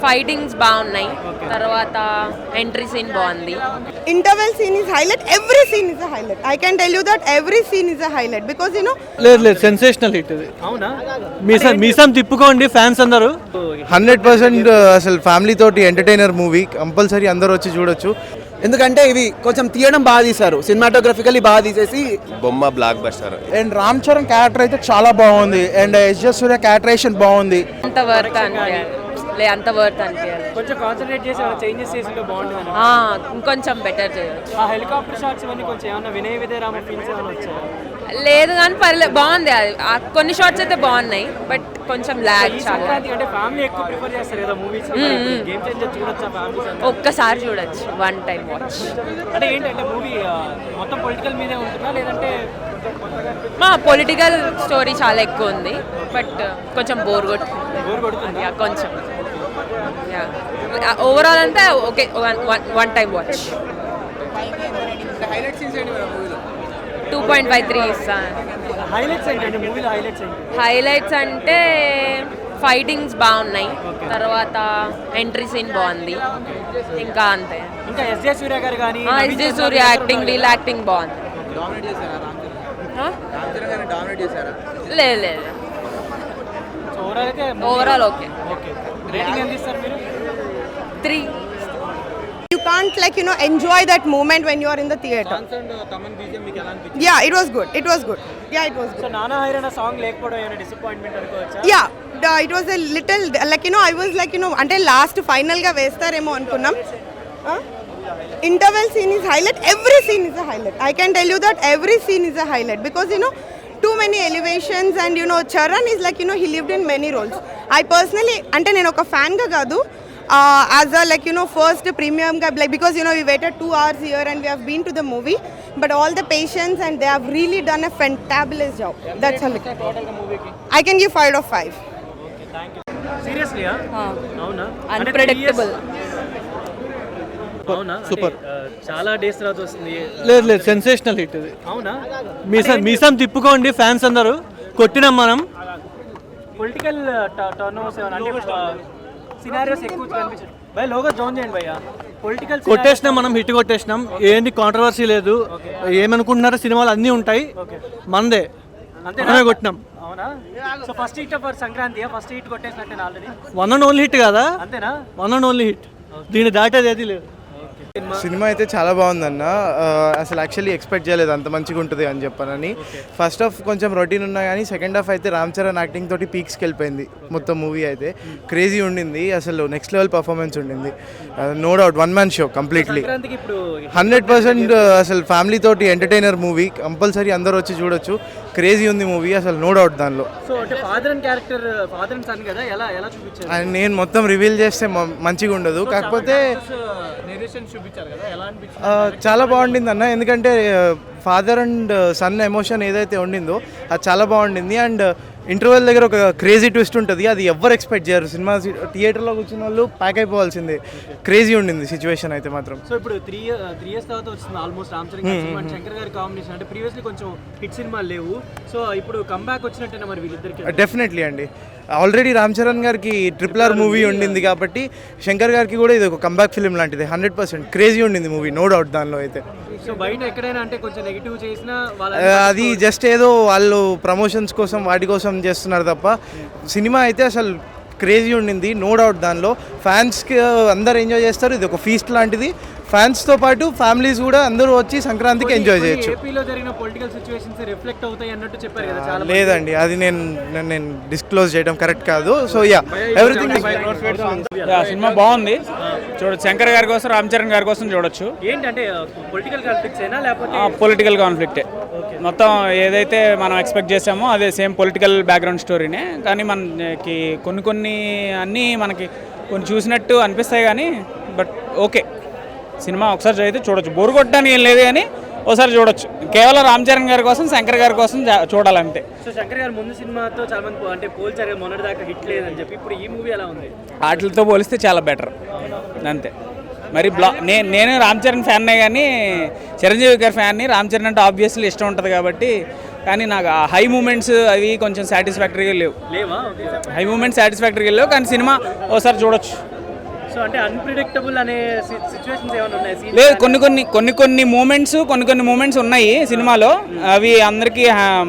Fightings బాగున్నాయి. తర్వాత entry scene బాగుంది. Interval scene is highlight. Every scene is a highlight. I can tell you that every scene is a highlight because లేదు sensational hit ఇది. అవునా? మీసం తిప్పుకోండి fans అందరూ. 100% అసలు ఫ్యామిలీ తోటి ఎంటర్టైనర్ మూవీ, కంపల్సరీ అందరూ వచ్చి చూడొచ్చు. ఎందుకంటే ఇవి కొంచెం తీయడం బాగా తీశారు, సినిమాటోగ్రఫికల్లీ బాగా తీసేసి బొమ్మ block buster. And Ram Charan character అయితే చాలా బాగుంది. అండ్ ఎస్ సూర్య క్యారెక్టరేషన్ బాగుంది. అంత వర్త్ అనిపించాలి. అంత వర్త్ అనిపించాలి. కొంచెం కాన్సన్ట్రేట్ చేసి చేంజెస్ చేసింటే బాగుంటుంది. ఇంకొంచెం బెటర్ చేయొచ్చు. ఆ హెలికాప్టర్ షాట్స్ ఇవన్నీ కొంచెం ఏమన్నా వినయ విధేరామ ఫీల్స్ ఏమైనా వచ్చాయి? లేదు కానీ పర్లేదు, బాగుంది. అది కొన్ని షార్ట్స్ అయితే బాగున్నాయి, బట్ కొంచెం లాగ్ చాలా. సంక్రాంతి అంటే ఫ్యామిలీ ఎక్కువ ప్రిఫర్ చేస్తారు కదా మూవీస్. గేమ్ చేంజర్ చూడొచ్చా ఫ్యామిలీస్? ఒక్కసారి చూడొచ్చు, వన్ టైం వాచ్. అంటే ఏంటంటే మూవీ మొత్తం పొలిటికల్ మీదే ఉంటుందా లేదంటే పొలిటికల్ స్టోరీ చాలా ఎక్కువ ఉంది, బట్ కొంచెం బోర్ కొడుతుంది కొంచెం. ఓవరాల్ అంతా ఓకే, వన్ టైం వాచ్. 2.53 ఇస్తాను. హైలైట్స్ ఏంటంటే మూవీలో హైలైట్స్ అంటే ఫైటింగ్స్ బాగున్నాయి. తర్వాత ఎంట్రీ సీన్ బాగుంది. ఇంకా అంతే. ఇంకా ఎస్జే సూర్య గారు కానీ ఎస్జే సూర్య యాక్టింగ్, వీళ్ళ యాక్టింగ్ బాగుంది. లేదు ఓవరాల్ ఓకే. రేటింగ్ ఎంత ఇస్తారు మీరు? 3. You can't enjoy that moment when you are in the theater. Yeah, it was good. Yeah, it was good. So నానా హైరానా సాంగ్ లేకపోవడం ఏమైనా డిసప్పాయింట్మెంట్ అనుకోవచ్చా? Yeah, it was a little I was అంటే last final గా వేస్తారేమో అనుకున్నాం. Interval scene is highlight. Every scene is a highlight. I can tell you that every scene is a highlight because too many elevations and Charan is he lived in many roles. I personally అంటే నేను ఒక fan గా కాదు, as a first premium guy, because we waited 2 hours here and we have been to the movie, but all the patients and they have really done a fantabulous job. That's all. I can give 5 out of 5. Okay, thank you. Seriously, అవునా? Unpredictable. అవునా? Super. చాలా days తర్వాత వస్తుంది. లేదు sensational hit ఇది. అవునా? మీసం తిప్పుకోండి fans అందరూ. కొట్టినాం మనం. పొలిటికల్ టర్న్ ఓవర్స్ అంటే సినారియోస్ ఎక్కువ కనిపించాయి. భయ లోగో జాయిన్ చేయండి భయ్యా. పొలిటికల్ కొట్టేసినాం మనం, హిట్ కొట్టేసినాం. ఏంది కాంట్రవర్సీ లేదు. ఏమనుకుంటున్నారో సినిమాలు అన్నీ ఉంటాయి. మనదే మనమే కొట్టినాం. అవునా? So first hit for Sankranti, first hit కొట్టేసినట్టే already. One and only hit కదా? అంతేనా? One and only hit. దీన్ని దాటేది ఏది లేదు. సినిమా అయితే చాలా బాగుందన్న. అసలు యాక్చువల్లీ ఎక్స్పెక్ట్ చేయలేదు అంత మంచిగా ఉంటుంది అని చెప్పానని. ఫస్ట్ హాఫ్ కొంచెం రొటీన్ ఉన్నా కానీ సెకండ్ హాఫ్ అయితే రామ్ చరణ్ యాక్టింగ్ తోటి పీక్స్కి వెళ్ళిపోయింది. మొత్తం మూవీ అయితే క్రేజీ ఉండింది. అసలు నెక్స్ట్ లెవెల్ పర్ఫార్మెన్స్ ఉండింది. No doubt one man show completely. 100% అసలు ఫ్యామిలీ తోటి ఎంటర్టైనర్ మూవీ, కంపల్సరీ అందరూ వచ్చి చూడొచ్చు. క్రేజీ ఉంది మూవీ, అసలు నో డౌట్ దానిలో. సో అంటే father and character, father and son కదా, ఎలా చూపించారు? అండ్ నేను మొత్తం రివీల్ చేస్తే మంచిగా ఉండదు, కాకపోతే చాలా బాగుండింది అన్న. ఎందుకంటే ఫాదర్ అండ్ సన్ ఎమోషన్ ఏదైతే ఉండిందో అది చాలా బాగుండింది. అండ్ ఇంటర్వెల్ దగ్గర ఒక క్రేజీ ట్విస్ట్ ఉంటుంది, అది ఎవ్వరు ఎక్స్పెక్ట్ చేయరు. సినిమా థియేటర్లో కూర్చున్న వాళ్ళు ప్యాక్ అయిపోవాల్సిందే. క్రేజీ ఉండింది సిచ్యువేషన్ అయితే మాత్రం. సో ఇప్పుడు 3 years తర్వాత వచ్చింది ఆల్మోస్ట్ రామ్ చరణ్ గారి శంకర్ గారి కాంబినేషన్. అంటే ప్రీవియస్లీ కొంచెం హిట్ సినిమాలు లేవు, సో ఇప్పుడు కంబ్యాక్ వచ్చినట్టేనా మరి వీళ్ళిద్దరికి? డెఫినెట్లీ అండి. ఆల్రెడీ రామ్ చరణ్ గారికి RRR మూవీ ఉండింది కాబట్టి శంకర్ గారికి కూడా ఇది ఒక కంబ్యాక్ ఫిలిం లాంటిది. 100% క్రేజీ ఉండింది మూవీ, నో డౌట్ దానిలో అయితే. సో బయట ఎక్కడైనా అంటే కొంచెం నెగిటివ్ చేసినా అది జస్ట్ ఏదో వాళ్ళు ప్రమోషన్స్ కోసం వాటి కోసం చేస్తున్నారు తప్ప సినిమా అయితే అసలు క్రేజీ ఉండింది, నో డౌట్ దానిలో. ఫ్యాన్స్కి అందరు ఎంజాయ్ చేస్తారు. ఇది ఒక ఫీస్ట్ లాంటిది. ఫ్యాన్స్తో పాటు ఫ్యామిలీస్ కూడా అందరూ వచ్చి సంక్రాంతికి ఎంజాయ్ చేయొచ్చు. ఏపీలో జరిగిన పొలిటికల్ సిచ్యువేషన్స్ రిఫ్లెక్ట్ అవుతాయి అన్నట్టు చెప్పారు కదా చాలా. లేదండి, అది నేను డిస్క్లోజ్ చేయడం కరెక్ట్ కాదు. So everything. సినిమా బాగుంది, చూడొచ్చు. శంకర్ గారి కోసం, రామ్ చరణ్ గారి కోసం చూడొచ్చు. ఏంటంటే పొలిటికల్ కాన్ఫ్లిక్ట్స్ అయినా లేకపోతే? పొలిటికల్ కాన్ఫ్లిక్టే మొత్తం. ఏదైతే మనం ఎక్స్పెక్ట్ చేసామో అదే సేమ్ పొలిటికల్ బ్యాక్గ్రౌండ్ స్టోరీనే, కానీ మనకి కొన్ని అన్నీ మనకి కొన్ని చూసినట్టు అనిపిస్తాయి కానీ, బట్ ఓకే సినిమా ఒకసారి అయితే చూడొచ్చు. బోరు కొట్టడానికి ఏం లేదు కానీ ఒకసారి చూడొచ్చు. కేవలం రామ్ చరణ్ గారి కోసం, శంకర్ గారి కోసం చూడాలంతే. సో శంకర్ గారు ముందు సినిమాతో చాలా మంది అంటే పోల్చారు, మొన్నటి దాకా హిట్ లేదని చెప్పి. ఇప్పుడు ఈ మూవీ ఎలా ఉంది? వాటితో పోలిస్తే చాలా బెటర్ అంతే. మరి నేను రామ్ చరణ్ ఫ్యాన్నే కానీ చిరంజీవి గారి ఫ్యాన్ని. రామ్ చరణ్ అంటే ఆబ్వియస్లీ ఇష్టం ఉంటుంది కాబట్టి, కానీ నాకు ఆ హై మూమెంట్స్ అవి కొంచెం సాటిస్ఫాక్టరీగా లేవు. లేవా? హై మూమెంట్స్ సాటిస్ఫాక్టరీగా లేవు, కానీ సినిమా ఒకసారి చూడొచ్చు. సో అంటే అన్ప్రిడిక్టబుల్ అనే సిచ్యువేషన్స్ ఏమైనా ఉన్నాయి Scenes లేదు కానీ? కొన్ని మూమెంట్స్ ఉన్నాయి సినిమాలో. అవి అందరికీ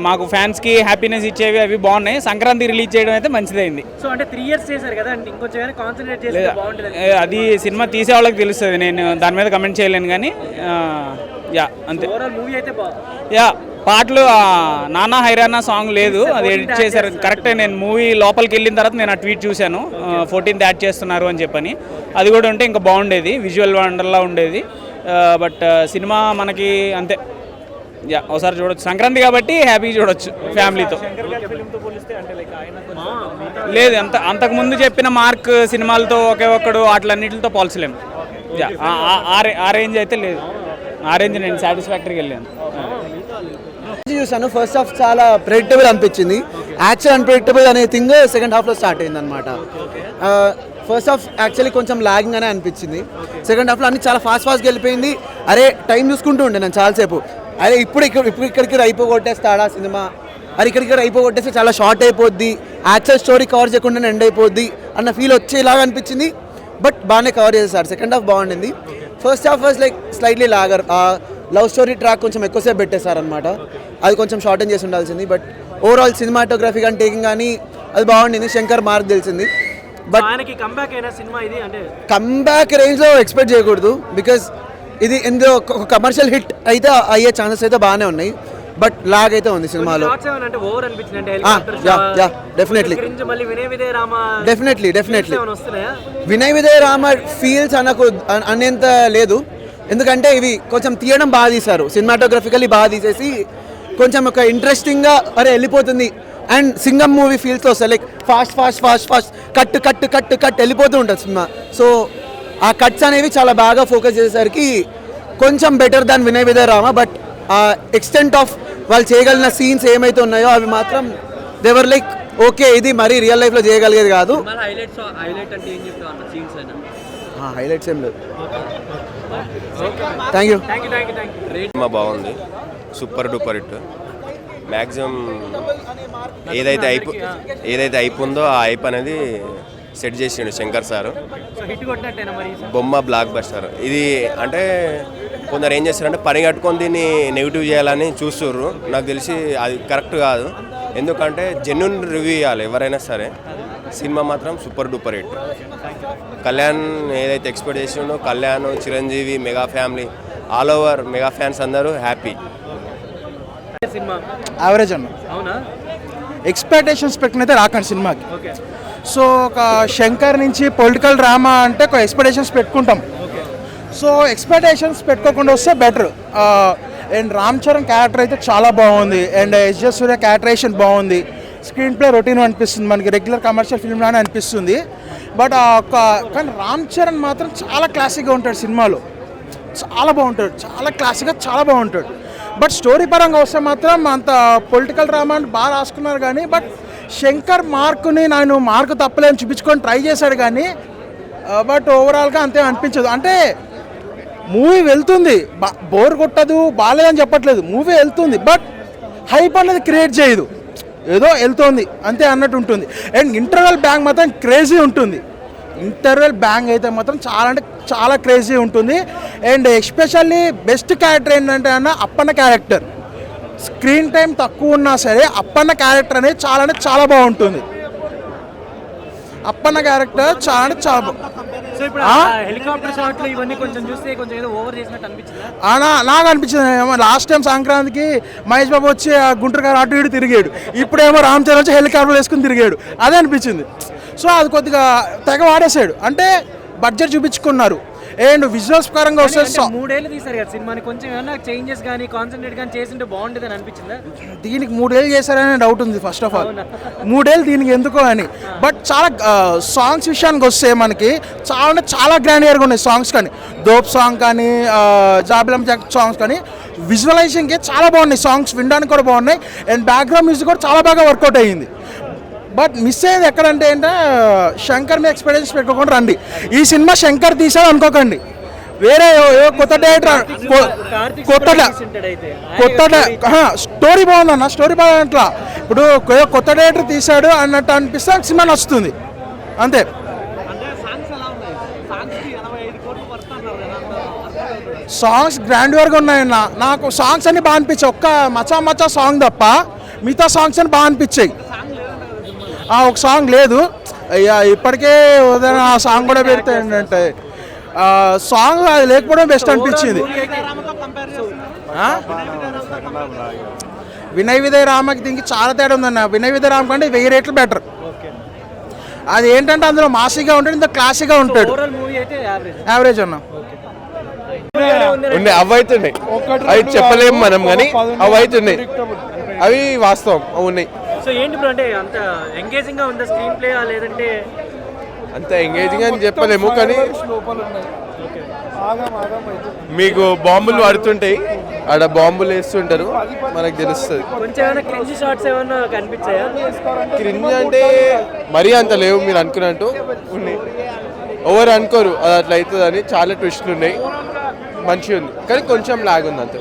మాకు ఫ్యాన్స్కి హ్యాపీనెస్ ఇచ్చేవి, అవి బాగున్నాయి. సంక్రాంతి రిలీజ్ చేయడం అయితే మంచిదైంది. సో అంటే 3 years చేశారు కదా, అంటే ఇంకొంచెం ఏమైనా కాన్సన్ట్రేట్ చేస్తే బాగుంటుంది. అది సినిమా తీసే వాళ్ళకి తెలుస్తుంది, నేను దాని మీద కమెంట్ చేయలేను కానీ యా అంతే. ఓవరాల్ మూవీ అయితే బాగుంది. యా పాటలు నానా హైరానా సాంగ్ లేదు, అది ఎడిట్ చేశారు కరెక్టే. నేను మూవీ లోపలికి వెళ్ళిన తర్వాత నేను ఆ ట్వీట్ చూశాను, 14th యాడ్ చేస్తున్నారు అని చెప్పని. అది కూడా ఉంటే ఇంకా బాగుండేది, విజువల్ వండర్లా ఉండేది. బట్ సినిమా మనకి అంతే, యా ఒకసారి చూడొచ్చు. సంక్రాంతి కాబట్టి హ్యాపీగా చూడొచ్చు ఫ్యామిలీతో. లేదు అంతకుముందు చెప్పిన మార్క్ సినిమాలతో ఒకే ఒక్కడు వాటిలన్నిటితో పోల్చలేము. యా ఆ రేంజ్ అయితే లేదు, ఆ రేంజ్ నేను సాటిస్ఫాక్టరీకి వెళ్ళాను. చూసాను. ఫస్ట్ హాఫ్ చాలా ప్రెడిక్టబుల్ అనిపించింది. యాక్చువల్ అన్ప్రెడిక్టబుల్ అనే థింగ్ సెకండ్ హాఫ్లో స్టార్ట్ అయింది అనమాట. ఫస్ట్ హాఫ్ యాక్చువల్లీ కొంచెం లాగింగ్ అనే అనిపించింది. సెకండ్ హాఫ్లో అన్ని చాలా ఫాస్ట్గా వెళ్ళిపోయింది. అరే టైం చూసుకుంటూ ఉండే నేను చాలాసేపు, అరే ఇక్కడికి అయిపోగొట్టేస్తాడా సినిమా, అరే ఇక్కడ అయిపోగొట్టేస్తే చాలా షార్ట్ అయిపోద్ది, యాక్చువల్ స్టోరీ కవర్ చేయకుండా ఎండ్ అయిపోద్ది అన్న ఫీల్ వచ్చేలాగా అనిపించింది. బట్ బాగానే కవర్ చేసేసారు. సెకండ్ హాఫ్ బాగుండింది. First half was like slightly lagger. Love story track కొంచెం ఎక్కువసేపు పెట్టేశారనమాట, అది కొంచెం షార్టన్ చేసి ఉండాల్సింది. బట్ ఓవరాల్ సినిమాటోగ్రఫీ కానీ టేకింగ్ కానీ అది బాగుండింది. శంకర్ మార్క్ తెలిసింది. బట్ ఆయనకి కంబ్యాక్ అయిన సినిమా ఇది, అంటే కంబ్యాక్ రేంజ్లో ఎక్స్పెక్ట్ చేయకూడదు. బికాజ్ ఇది ఇందులో ఒక కమర్షియల్ హిట్ అయితే అయ్యే ఛాన్సెస్ అయితే బాగానే ఉన్నాయి. బట్ లాగ్ అయితే ఉంది సినిమాలో. అంటే ఓవర్ అనిపించింది, అంటే డెఫినెట్లీ మళ్ళీ వినయ్ విజయ్ రామ డెఫినెట్లీ వస్తున్నాయా? వినయ్ విజయ్ రామ ఫీల్స్ అనేంత లేదు, ఎందుకంటే ఇవి కొంచెం తీయడం బాగా తీశారు, సినిమాటోగ్రఫికల్లీ బాగా తీసేసి కొంచెం ఒక ఇంట్రెస్టింగ్గా అరే వెళ్ళిపోతుంది. అండ్ సింగం మూవీ ఫీల్స్తో వస్తాయి, లైక్ ఫాస్ట్ కట్ వెళ్ళిపోతూ ఉంటుంది సినిమా. సో ఆ కట్స్ అనేవి చాలా బాగా ఫోకస్ చేసేసరికి కొంచెం better than Vinay Vijay Rama. But ఆ ఎక్స్టెంట్ ఆఫ్ వాళ్ళు చేయగలిగిన సీన్స్ ఏమైతే ఉన్నాయో అవి మాత్రం దేవర్ లైక్ ఓకే, ఇది మరీ రియల్ లైఫ్లో చేయగలిగేది కాదు. హైలైట్స్ ఏం లేదు. Thank you. సినిమా బాగుంది, సూపర్ డూపర్ హిట్. మ్యాక్సిమం ఏదైతే అయిపోయిందో ఆ అయిప్ అనేది సెట్ చేసిండు శంకర్ సారు. బొమ్మ బ్లాక్ బస్టర్ ఇది. అంటే కొందరు ఏం చేస్తారంటే పని కట్టుకొని దీన్ని నెగిటివ్ చేయాలని చూస్తుర్రు. నాకు తెలిసి అది కరెక్ట్ కాదు, ఎందుకంటే జెన్యున్ రివ్యూ ఇవ్వాలి ఎవరైనా సరే. సినిమా మాత్రం సూపర్ డూపర్ హిట్. కళ్యాణ్ ఏదైతే ఎక్స్పెక్ట్ చేసిండో, Kalyan, Chiranjeevi, mega family, all over mega fans అందరూ హ్యాపీ. యావరేజ్ అన్న, అవునా? ఎక్స్పెక్టేషన్స్ పెట్టుకుని అయితే రాకండి సినిమాకి. సో ఒక శంకర్ నుంచి పొలిటికల్ డ్రామా అంటే ఒక ఎక్స్పెక్టేషన్స్ పెట్టుకుంటాం. సో ఎక్స్పెక్టేషన్స్ పెట్టుకోకుండా వస్తే better. And Ram Charan character అయితే చాలా బాగుంది. అండ్ ఎస్.జే. సూర్య క్యారెక్టరేషన్ బాగుంది. స్క్రీన్ ప్లే రొటీన్ అనిపిస్తుంది, మనకి రెగ్యులర్ కమర్షియల్ ఫిల్మ్ లానే అనిపిస్తుంది. బట్ కానీ రామ్ చరణ్ మాత్రం చాలా క్లాసిక్గా ఉంటాడు సినిమాలో, చాలా బాగుంటాడు, చాలా క్లాసిక్గా చాలా బాగుంటాడు. బట్ స్టోరీ పరంగా వస్తే మాత్రం అంత పొలిటికల్ డ్రామా అని బాగా రాసుకున్నారు. కానీ బట్ శంకర్ నేను మార్కు తప్పలేని చూపించుకొని ట్రై చేశాడు కానీ బట్ ఓవరాల్గా అంతే అనిపించదు. అంటే మూవీ వెళ్తుంది, బోర్ కొట్టదు, బాగాలేదని చెప్పట్లేదు, మూవీ వెళ్తుంది. బట్ హైప్ అనేది క్రియేట్ చేయదు, ఏదో వెళ్తుంది అంతే అన్నట్టు ఉంటుంది. అండ్ ఇంటర్వెల్ బ్యాంగ్ మాత్రం క్రేజీ ఉంటుంది. ఇంటర్వెల్ బ్యాంగ్ అయితే మాత్రం చాలా అంటే చాలా క్రేజీ ఉంటుంది. అండ్ ఎస్పెషల్లీ బెస్ట్ క్యారెక్టర్ ఏంటంటే అప్పన్న క్యారెక్టర్. స్క్రీన్ టైం తక్కువ ఉన్నా సరే అప్పన్న క్యారెక్టర్ అనేది చాలా బాగుంటుంది. అప్పన్న క్యారెక్టర్ చాలా అంటే చాలా హెలికాప్టర్ షాట్లు ఇవన్నీ కొంచెం చూస్తే కొంచెం ఏదో ఓవర్ చేసినట్టు అనిపించింది. నాకు అనిపించింది. లాస్ట్ టైం సంక్రాంతికి మహేష్ బాబు వచ్చి గుంటూరు గారు అటు ఇటు తిరిగాడు, ఇప్పుడేమో రామ్ చరణ్ వచ్చి హెలికాప్టర్ వేసుకుని తిరిగాడు, అదే అనిపించింది. సో అది కొద్దిగా తెగ వాడేసాడు, అంటే బడ్జెట్ చూపించుకున్నారు. అండ్ విజువల్స్ పరంగా వస్తే 3 ఏళ్ళు తీశారు కదా సినిమాని, కొంచెం ఏమన్నా చేంజెస్ కానీ కాన్సన్ట్రేట్ కానీ చేసింటే బాగుంటుంది అని అనిపించిందా? దీనికి 3 ఏళ్ళు చేశారనే డౌట్ ఉంది ఫస్ట్ ఆఫ్ ఆల్. 3 ఏళ్ళు దీనికి ఎందుకో అని. బట్ చాలా సాంగ్స్ విషయానికి వస్తే మనకి చాలా గ్రాండియర్గా ఉన్నాయి సాంగ్స్. కానీ దోప్ సాంగ్ కానీ జాబిలం జాక్ సాంగ్స్ కానీ విజువలైజింగ్కి చాలా బాగున్నాయి సాంగ్స్, వినడానికి కూడా బాగున్నాయి. అండ్ బ్యాక్గ్రౌండ్ మ్యూజిక్ కూడా చాలా బాగా వర్కౌట్ అయ్యింది. బట్ మిస్ అయ్యేది ఎక్కడంటే శంకర్ మీ ఎక్స్పీరియన్స్ పెట్టుకోకుండా రండి. ఈ సినిమా శంకర్ తీసాడు అనుకోకండి, వేరే కొత్త డైరెక్టర్ స్టోరీ బాగుందన్న, స్టోరీ బాగుంట్లా. ఇప్పుడు కొత్త డైరెక్టర్ తీశాడు అన్నట్టు అనిపిస్తే సినిమా నచ్చుతుంది అంతే. సాంగ్స్కి 85 కోట్లు వర్త్ అన్నారు కదా, అంత అర్థం అవుతుంది. సాంగ్స్ గ్రాండ్వర్గా ఉన్నాయన్న. నాకు సాంగ్స్ అన్ని బాగా అనిపించాయి. ఒక్క మచా మచా సాంగ్ తప్ప మిగతా సాంగ్స్ అని బాగా అనిపించాయి. ఒక సాంగ్ లేదు, అయ్యా ఇప్పటికే ఉదయం ఆ సాంగ్ కూడా పెడితే ఏంటంటే సాంగ్ అది లేకపోవడం బెస్ట్ అనిపించింది. వినయ్ విజయ్ రామకి దీనికి చాలా తేడా ఉందన్న. వినయ్ విజయ్ రామ్ కంటే 1000 రెట్లు బెటర్. అది ఏంటంటే అందులో మాసీగా ఉంటాడు, ఇంత క్లాసీగా ఉంటాడు. మూవీ అయితే యావరేజ్ అన్న. ఉన్నాయి అవి అవుతున్నాయి, అవి చెప్పలేము మనం, కానీ అవి అవుతున్నాయి, అవి వాస్తవం, అవి ఉన్నాయి. సో ఏంటి బ్రో, అంటే అంత ఎంగేజింగ్ గా ఉందా స్క్రీన్ ప్లే, లేదంటే అంత ఎంగేజింగ్ అని చెప్పలేము, కానీ మీకు బాంబులు పడుతుంటాయి, ఆడ బాంబులు వేస్తుంటారు, మనకు తెలుస్తుంది. కొంచెం ఏమైనా క్రింజ్ షాట్స్ ఏమైనా కనిపించాయా? క్రింజ్ అంటే మరీ అంత లేవు మీరు అనుకున్నట్టు ఉన్నాయి. ఎవరు అనుకోరు అది అట్లా అవుతుంది అని, చాలా ట్విస్ట్లు ఉన్నాయి, మంచిగా ఉంది, కానీ కొంచెం లాగ్ ఉంది అంతే.